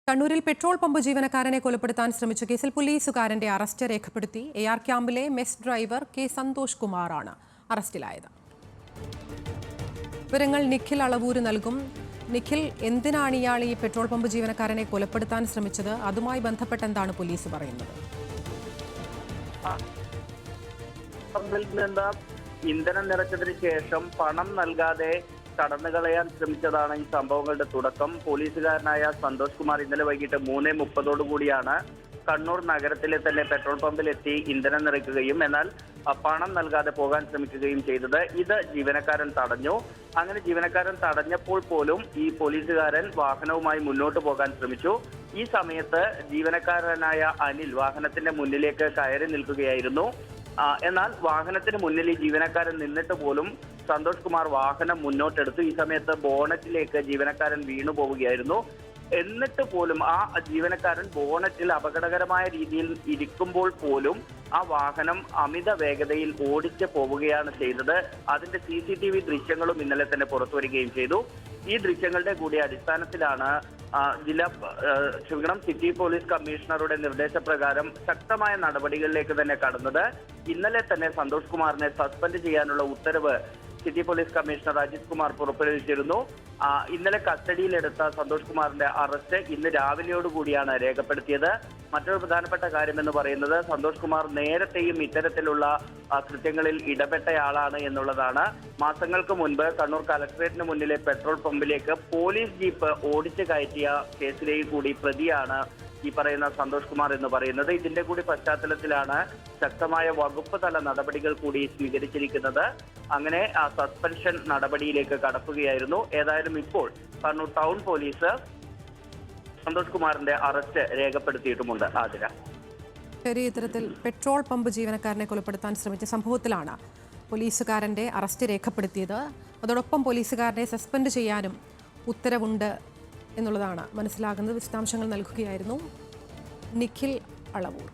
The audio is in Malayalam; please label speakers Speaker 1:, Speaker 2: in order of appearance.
Speaker 1: കണ്ണൂരിൽ പെട്രോൾ പമ്പ് ജീവനക്കാരനെ കൊലപ്പെടുത്താൻ ശ്രമിച്ച കേസിൽ പോലീസുകാരന്റെ അറസ്റ്റ് രേഖപ്പെടുത്തി. AR ക്യാമ്പിലെ മെസ് ഡ്രൈവർ K സന്തോഷ് കുമാറാണ് അറസ്റ്റിലായത്. വിവരങ്ങൾ നിഖിൽ അളവൂര് നൽകും. നിഖിൽ, എന്തിനാണ് ഇയാൾ ഈ പെട്രോൾ പമ്പ് ജീവനക്കാരനെ കൊലപ്പെടുത്താൻ ശ്രമിച്ചത്? അതുമായി ബന്ധപ്പെട്ട് എന്താണ് പോലീസ് പറയുന്നത്?
Speaker 2: ഇന്ധനം നിറച്ചതിന് ശേഷം പണം നൽകാതെ കടന്നുകളയാൻ ശ്രമിച്ചതാണ് ഈ സംഭവങ്ങളുടെ തുടക്കം. പോലീസുകാരനായ സന്തോഷ് കുമാർ ഇന്നലെ വൈകിട്ട് 3:30 കണ്ണൂർ നഗരത്തിലെ തന്നെ പെട്രോൾ പമ്പിലെത്തി ഇന്ധനം നിറയ്ക്കുകയും എന്നാൽ പണം നൽകാതെ പോകാൻ ശ്രമിക്കുകയും ചെയ്തത്. ഇത് ജീവനക്കാരൻ തടഞ്ഞു. അങ്ങനെ ജീവനക്കാരൻ തടഞ്ഞപ്പോൾ പോലും ഈ പോലീസുകാരൻ വാഹനവുമായി മുന്നോട്ട് പോകാൻ ശ്രമിച്ചു. ഈ സമയത്ത് ജീവനക്കാരനായ അനിൽ വാഹനത്തിന്റെ മുന്നിലേക്ക് കയറി നിൽക്കുകയായിരുന്നു. എന്നാൽ വാഹനത്തിന് മുന്നിൽ ഈ ജീവനക്കാരൻ നിന്നിട്ട് പോലും സന്തോഷ് കുമാർ വാഹനം മുന്നോട്ടെടുത്തു. ഈ സമയത്ത് ബോണറ്റിലേക്ക് ജീവനക്കാരൻ വീണു പോവുകയായിരുന്നു. എന്നിട്ട് പോലും ആ ജീവനക്കാരൻ ബോണറ്റിൽ അപകടകരമായ രീതിയിൽ ഇരിക്കുമ്പോൾ പോലും ആ വാഹനം അമിത വേഗതയിൽ ഓടിച്ച് പോവുകയാണ് ചെയ്തത്. അതിന്റെ CCTV ദൃശ്യങ്ങളും ഇന്നലെ തന്നെ പുറത്തുവരികയും ചെയ്തു. ഈ ദൃശ്യങ്ങളുടെ കൂടി അടിസ്ഥാനത്തിലാണ് സിറ്റി പോലീസ് കമ്മീഷണറുടെ നിർദ്ദേശപ്രകാരം ശക്തമായ നടപടികളിലേക്ക് തന്നെ കടന്നത്. ഇന്നലെ തന്നെ സന്തോഷ് കുമാറിനെ സസ്പെൻഡ് ചെയ്യാനുള്ള ഉത്തരവ് city police commissioner Ajith Kumar പുറപ്പെടുവിച്ചിരുന്നു. ഇന്നലെ കസ്റ്റഡിയിലെടുത്ത സന്തോഷ് കുമാറിന്റെ അറസ്റ്റ് ഇന്ന് രാവിലെയോടുകൂടിയാണ് രേഖപ്പെടുത്തിയത്. മറ്റൊരു പ്രധാനപ്പെട്ട കാര്യമെന്ന് പറയുന്നത് സന്തോഷ് കുമാർ നേരത്തെയും ഇത്തരത്തിലുള്ള കൃത്യങ്ങളിൽ ഇടപെട്ടയാളാണ് എന്നുള്ളതാണ്. മാസങ്ങൾക്ക് മുൻപ് കണ്ണൂർ കലക്ടറേറ്റിന് മുന്നിലെ പെട്രോൾ പമ്പിലേക്ക് പോലീസ് ജീപ്പ് ഓടിച്ചു കയറ്റിയ കേസിലെയും കൂടി പ്രതിയാണ് ഈ പറയുന്ന സന്തോഷ് കുമാർ എന്ന് പറയുന്നത്. ഇതിന്റെ കൂടി പശ്ചാത്തലത്തിലാണ് ശക്തമായ വകുപ്പ് തല നടപടികൾ കൂടി സ്വീകരിച്ചിരിക്കുന്നത്. അങ്ങനെ ആ സസ്പെൻഷൻ നടപടിയിലേക്ക് കടക്കുകയായിരുന്നു. ഏതായാലും ഇപ്പോൾ കണ്ണൂർ ടൗൺ പോലീസ് സന്തോഷ് കുമാറിന്റെ അറസ്റ്റ് രേഖപ്പെടുത്തിയിട്ടുമുണ്ട്. ആതിര,
Speaker 1: ഇത്തരത്തിൽ പെട്രോൾ പമ്പ് ജീവനക്കാരനെ കൊലപ്പെടുത്താൻ ശ്രമിച്ച സംഭവത്തിലാണ് പോലീസുകാരന്റെ അറസ്റ്റ് രേഖപ്പെടുത്തിയത്. അതോടൊപ്പം പോലീസുകാരനെ സസ്പെൻഡ് ചെയ്യാനും ഉത്തരവുണ്ട് എന്നുള്ളതാണ് മനസ്സിലാകുന്നത്. വിശദാംശങ്ങൾ നൽകുകയായിരുന്നു നിഖിൽ അളവൂർ.